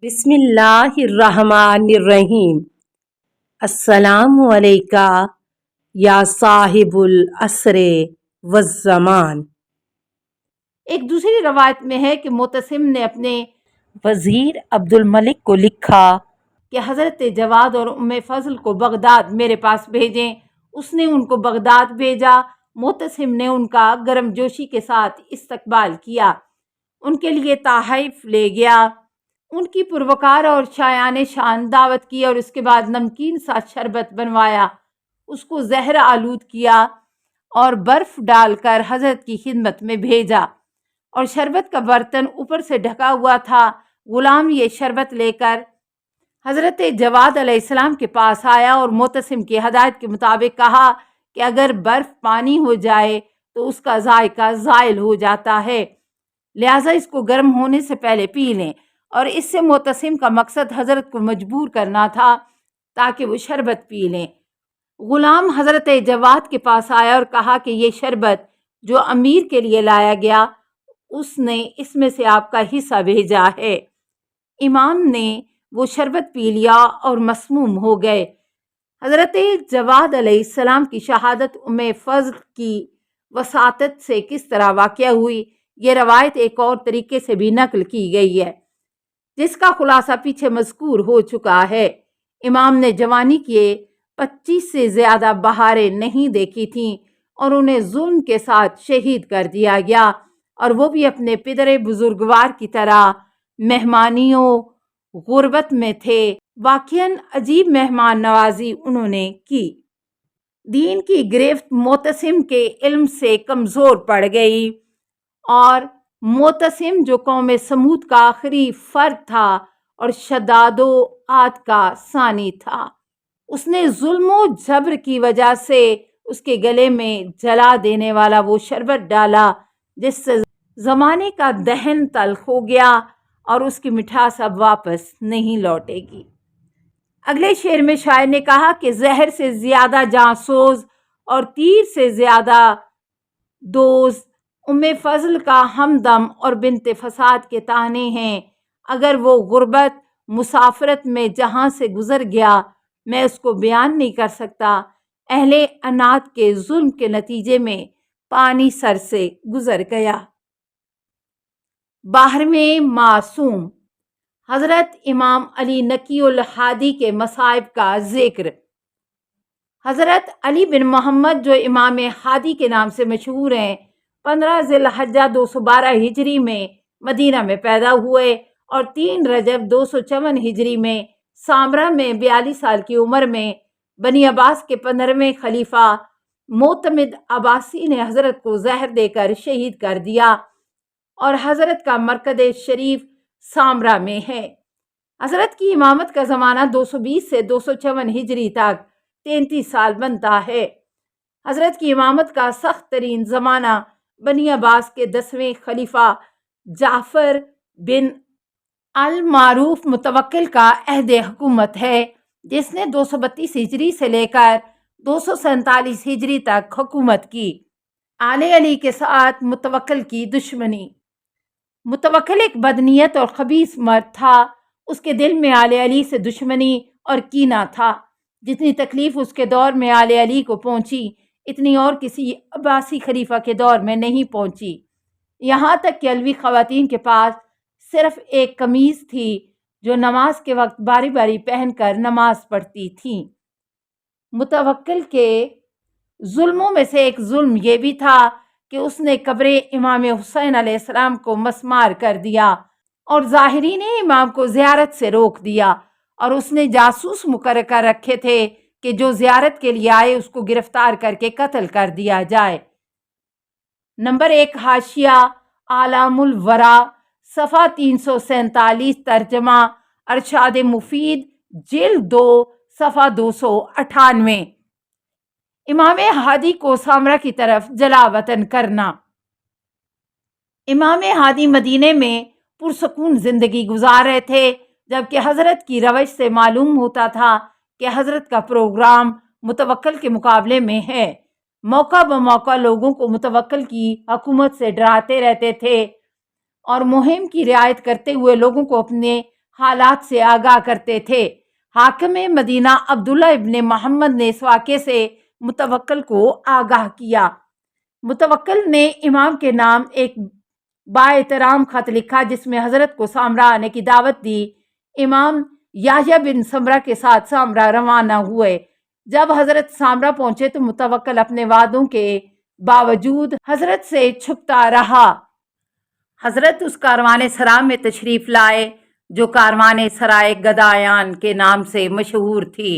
بسم اللہ الرحمن الرحیم۔ السلام علیکہ یا صاحب العصر والزمان۔ ایک دوسری روایت میں ہے کہ معتصم نے اپنے وزیر عبد الملک کو لکھا کہ حضرت جواد اور ام فضل کو بغداد میرے پاس بھیجیں۔ اس نے ان کو بغداد بھیجا۔ معتصم نے ان کا گرم جوشی کے ساتھ استقبال کیا، ان کے لیے تحائف لے گیا، ان کی پروکار اور شایان شان دعوت کی اور اس کے بعد نمکین سا شربت بنوایا، اس کو زہر آلود کیا اور برف ڈال کر حضرت کی خدمت میں بھیجا، اور شربت کا برتن اوپر سے ڈھکا ہوا تھا۔ غلام یہ شربت لے کر حضرت جواد علیہ السلام کے پاس آیا اور معتصم کی ہدایت کے مطابق کہا کہ اگر برف پانی ہو جائے تو اس کا ذائقہ زائل ہو جاتا ہے، لہٰذا اس کو گرم ہونے سے پہلے پی لیں۔ اور اس سے معتصم کا مقصد حضرت کو مجبور کرنا تھا تاکہ وہ شربت پی لیں۔ غلام حضرت جواد کے پاس آیا اور کہا کہ یہ شربت جو امیر کے لیے لایا گیا، اس نے اس میں سے آپ کا حصہ بھیجا ہے۔ امام نے وہ شربت پی لیا اور مسموم ہو گئے۔ حضرت جواد علیہ السلام کی شہادت ام فضل کی وساطت سے کس طرح واقع ہوئی، یہ روایت ایک اور طریقے سے بھی نقل کی گئی ہے، جس کا خلاصہ پیچھے مذکور ہو چکا ہے۔ امام نے جوانی کے 25 سے زیادہ بہاریں نہیں دیکھی تھیں اور انہیں ظلم کے ساتھ شہید کر دیا گیا، اور وہ بھی اپنے پدر بزرگوار کی طرح مہمانیوں غربت میں تھے۔ واقعاً عجیب مہمان نوازی انہوں نے کی۔ دین کی گرفت معتصم کے علم سے کمزور پڑ گئی، اور معتصم جو قوم سمود کا آخری فرد تھا اور شداد و عاد کا ثانی تھا، اس نے ظلم و جبر کی وجہ سے اس کے گلے میں جلا دینے والا وہ شربت ڈالا جس سے زمانے کا دہن تلخ ہو گیا اور اس کی مٹھاس اب واپس نہیں لوٹے گی۔ اگلے شعر میں شاعر نے کہا کہ زہر سے زیادہ جاں سوز اور تیر سے زیادہ دوز ام فضل کا ہمدم اور بنت فساد کے طعنے ہیں۔ اگر وہ غربت مسافرت میں جہاں سے گزر گیا، میں اس کو بیان نہیں کر سکتا۔ اہل عناد کے ظلم کے نتیجے میں پانی سر سے گزر گیا۔ 12ویں معصوم، حضرت امام علی نقی الہادی کے مصائب کا ذکر۔ حضرت علی بن محمد جو امام ہادی کے نام سے مشہور ہیں، 15 ذی الحجہ 212 ہجری میں مدینہ میں پیدا ہوئے اور 3 رجب 254 ہجری میں سامرہ میں 42 سال کی عمر میں بنی عباس کے 15ویں خلیفہ معتمد عباسی نے حضرت کو زہر دے کر شہید کر دیا، اور حضرت کا مرکز شریف سامرہ میں ہے۔ حضرت کی امامت کا زمانہ 220 سے 254 ہجری تک 33 سال بنتا ہے۔ حضرت کی امامت کا سخت ترین زمانہ بنی عباس کے 10ویں خلیفہ جعفر بن المعروف متوکل کا عہد حکومت ہے، جس نے 232 ہجری سے لے کر 247 ہجری تک حکومت کی۔ آل علی کے ساتھ متوکل کی دشمنی۔ متوکل ایک بدنیت اور خبیث مرد تھا۔ اس کے دل میں آل علی سے دشمنی اور کینہ تھا۔ جتنی تکلیف اس کے دور میں آل علی کو پہنچی، اتنی اور کسی عباسی خلیفہ کے دور میں نہیں پہنچی۔ یہاں تک کہ علوی خواتین کے پاس صرف ایک قمیض تھی جو نماز کے وقت باری باری پہن کر نماز پڑھتی تھیں۔ متوکل کے ظلموں میں سے ایک ظلم یہ بھی تھا کہ اس نے قبر امام حسین علیہ السلام کو مسمار کر دیا اور ظاہرین امام کو زیارت سے روک دیا، اور اس نے جاسوس مقرر کر رکھے تھے کہ جو زیارت کے لیے آئے اس کو گرفتار کر کے قتل کر دیا جائے۔ نمبر 1 حاشیہ اعلام الورا، صفحہ 347، ترجمہ ارشاد مفید، جلد 2، صفحہ 298۔ امام ہادی کو سامرہ کی طرف جلا وطن کرنا۔ امام ہادی مدینے میں پرسکون زندگی گزار رہے تھے، جبکہ حضرت کی روش سے معلوم ہوتا تھا کہ حضرت کا پروگرام متوکل کے مقابلے میں ہے۔ موقع بموقع لوگوں کو متوکل کی حکومت سے ڈراتے رہتے تھے اور مہم کی رعایت کرتے ہوئے لوگوں کو اپنے हालात से आगाह करते थे। हाकिम मदीना अब्दुल्ला इब्न मोहम्मद ने इस वाक़े से मुतवक्किल को आगाह किया। मुतवक्किल ने इमाम के नाम एक बाएहतराम खत लिखा जिसमें हज़रत को सामरा आने की दावत दी। इमाम याह्या बिन समरा के साथ सामरा रवाना हुए। जब हज़रत सामरा पहुंचे तो मुतवक्किल अपने वादों के बावजूद हज़रत से छुपता रहा। हज़रत उस कारवान सरा में तशरीफ़ लाए जो कारवान सराय गदायान के नाम से मशहूर थी।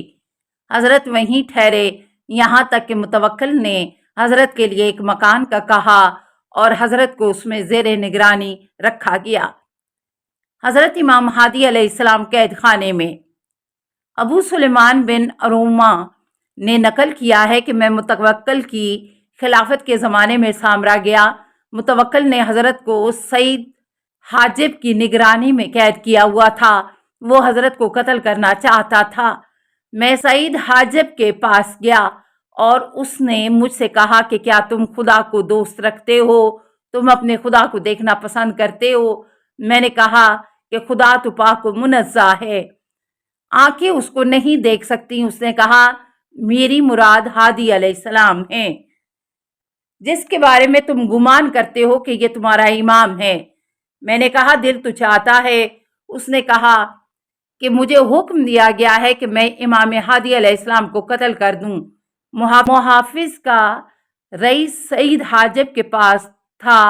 हज़रत वहीं ठहरे यहाँ तक कि मुतवक्किल ने हज़रत के लिए एक मकान का कहा और हज़रत को उसमें ज़ेरे निगरानी रखा गया। हज़रत इमाम हादी अलैहिस्सलाम कैद खाने में। अबू सुलेमान बिन अरूमा ने नकल किया है कि मैं मुतवक्किल की खिलाफत के ज़माने में सामरा गया। मुतवक्किल ने हज़रत को सईद हाजिब की निगरानी में कैद किया हुआ था। वो हज़रत को कत्ल करना चाहता था। मैं सईद हाजिब के पास गया और उसने मुझसे कहा कि क्या तुम खुदा को दोस्त रखते हो? तुम अपने खुदा को देखना पसंद करते हो? मैंने कहा कि खुदा तो पाक व मुनज़्ज़ा है, आंखें उसको नहीं देख सकती। उसने कहा मेरी मुराद हादी अलैहिस्सलाम है जिसके बारे में तुम गुमान करते हो कि ये तुम्हारा इमाम है। मैंने कहा दिल तो चाहता है। उसने कहा कि मुझे हुक्म दिया गया है कि मैं इमाम हादी अलैहिस्सलाम को कत्ल कर दूं। मुहाफिज का रईस सईद हाजिब के पास था।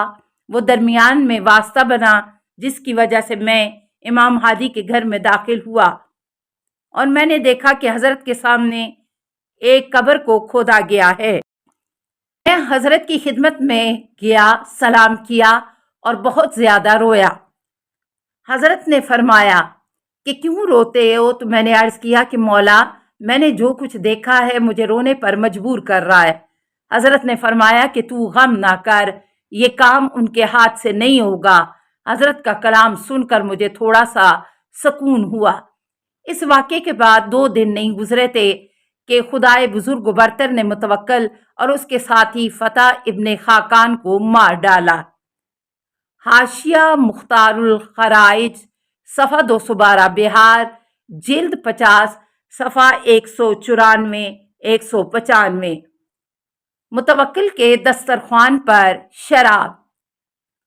वो दरमियान में वास्ता बना जिसकी वजह से मैं इमाम हादी के घर में दाखिल हुआ और मैंने देखा कि हज़रत के सामने एक कब्र को खोदा गया है। मैं हज़रत की खिदमत में गया, सलाम किया और बहुत ज़्यादा रोया। हज़रत ने फरमाया कि क्यों रोते हो? तो मैंने अर्ज़ किया कि मौला मैंने जो कुछ देखा है मुझे रोने पर मजबूर कर रहा है। हज़रत ने फरमाया कि तू गम ना कर, ये काम उनके हाथ से नहीं होगा। हज़रत का कलाम सुनकर मुझे थोड़ा सा सुकून हुआ। इस वाक़े के बाद 2 दिन नहीं गुजरे थे कि खुदाए बुजुर्ग बरतर ने मुतवक्किल और उसके साथी फतह इब्ने खाकान को मार डाला। हाशिया मुख्तारुल खराइज सफ़ा 212 बिहार जिल्द 50 सफ़ा 194 195। मुतवक्किल के दस्तरख्वान पर शराब।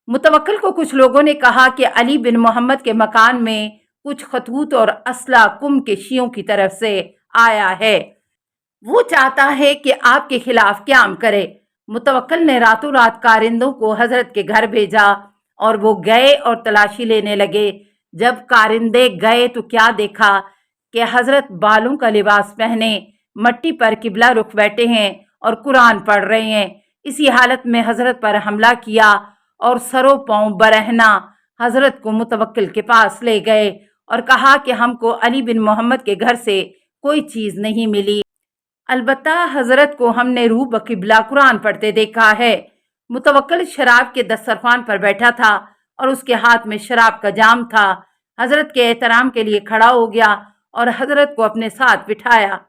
मुतवक्किल को कुछ लोगों ने कहा कि अली बिन मोहम्मद के मकान में कुछ खतूत और असला कुम के शियों की तरफ से आया है। वो चाहता है कि आपके खिलाफ क़याम करे। मुतवक्किल ने रातों रात कारिंदों को हज़रत के घर भेजा और वो गए और तलाशी लेने लगे। जब कारिंदे गए तो क्या देखा कि हज़रत बालों का लिबास पहने मट्टी पर किबला रुख बैठे हैं और कुरान पढ़ रहे हैं। इसी हालत में हज़रत पर हमला किया और सरो पाँव बरहना हज़रत को मुतवक्किल के पास ले गए और कहा कि हमको अली बिन मोहम्मद के घर से कोई चीज़ नहीं मिली, अलबत्ता हज़रत को हमने रूह बकिबला कुरान पढ़ते देखा है। मुतवक्किल शराब के दस्तरख्वान पर बैठा था और उसके हाथ में शराब का जाम था। हज़रत के एहतराम के लिए खड़ा हो गया और हज़रत को अपने साथ बिठाया।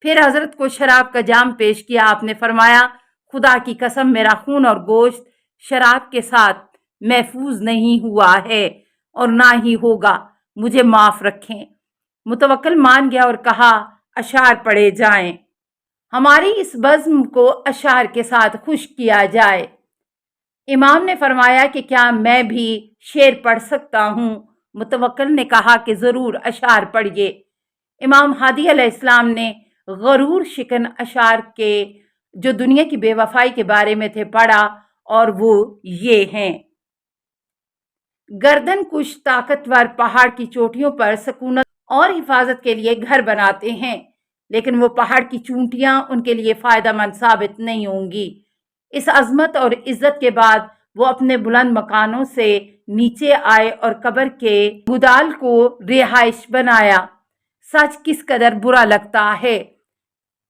फिर हज़रत को शराब का जाम पेश किया। आपने फरमाया खुदा की कसम मेरा खून और गोश्त शराब के साथ महफूज नहीं हुआ है और ना ही होगा, मुझे माफ़ रखें। मुतवक्किल मान गया और कहा अशार पढ़े जाएं, हमारी इस बज़्म को अशार के साथ खुश किया जाए। इमाम ने फरमाया कि क्या मैं भी शेर पढ़ सकता हूँ? मुतवक्किल ने कहा कि ज़रूर अशार पढ़िए। इमाम हादी अलैहिस्सलाम ने गरूर शिकन अशार के जो दुनिया की बेवफाई के बारे में थे पढ़ा और वो ये हैं। गर्दन कुश ताकतवर पहाड़ की चोटियों पर सकूनत और हिफाजत के लिए घर बनाते हैं, लेकिन वो पहाड़ की चूंटियां उनके लिए फायदेमंद साबित नहीं होंगी। इस अजमत और इज्जत के बाद वो अपने बुलंद मकानों से नीचे आए और कब्र के गुदाल को रिहाइश बनाया। सच किस कदर बुरा लगता है।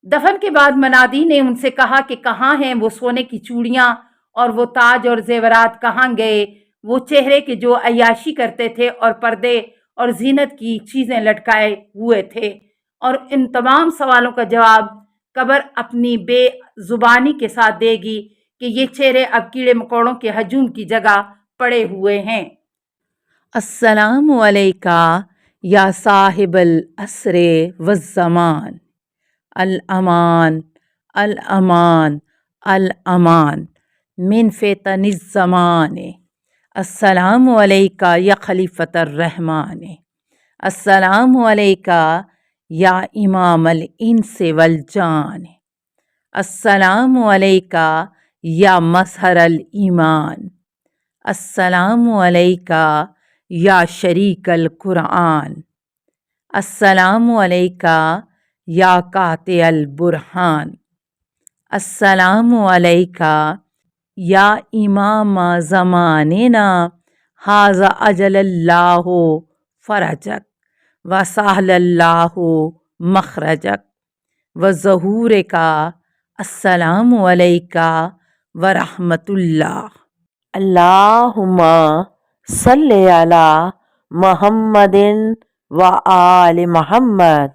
दफन के बाद मनादी ने उनसे कहा कि कहाँ हैं वो सोने की चूड़ियाँ और वो ताज और जेवरात कहाँ गए? वो चेहरे के जो अय्याशी करते थे और पर्दे और जीनत की चीज़ें लटकाए हुए थे। और इन तमाम सवालों का जवाब कब्र अपनी बेजुबानी के साथ देगी कि ये चेहरे अब कीड़े मकोड़ों के हजूम की जगह पड़े हुए हैं। अस्सलामु अलैका یا صاحب العصر والزمان، الامان الامان الامان من فتن الزمان، السلام علیکہ یا خلیفۃ الرحمن، السلام علیکہ یا امام الانس والجان، السلام علیکہ یا مظہر الایمان، السلام علیکہ یا شریک القرآن، السلام علیکہ یا قاطع البرہان، السلام علیکہ یا امام زماننا، ھذا اجل اللہ فرجک وسہل اللہ مخرجک وظہورک، السلام علیکہ ورحمۃ اللہ۔ اللہم صلی علی محمد و آل محمد۔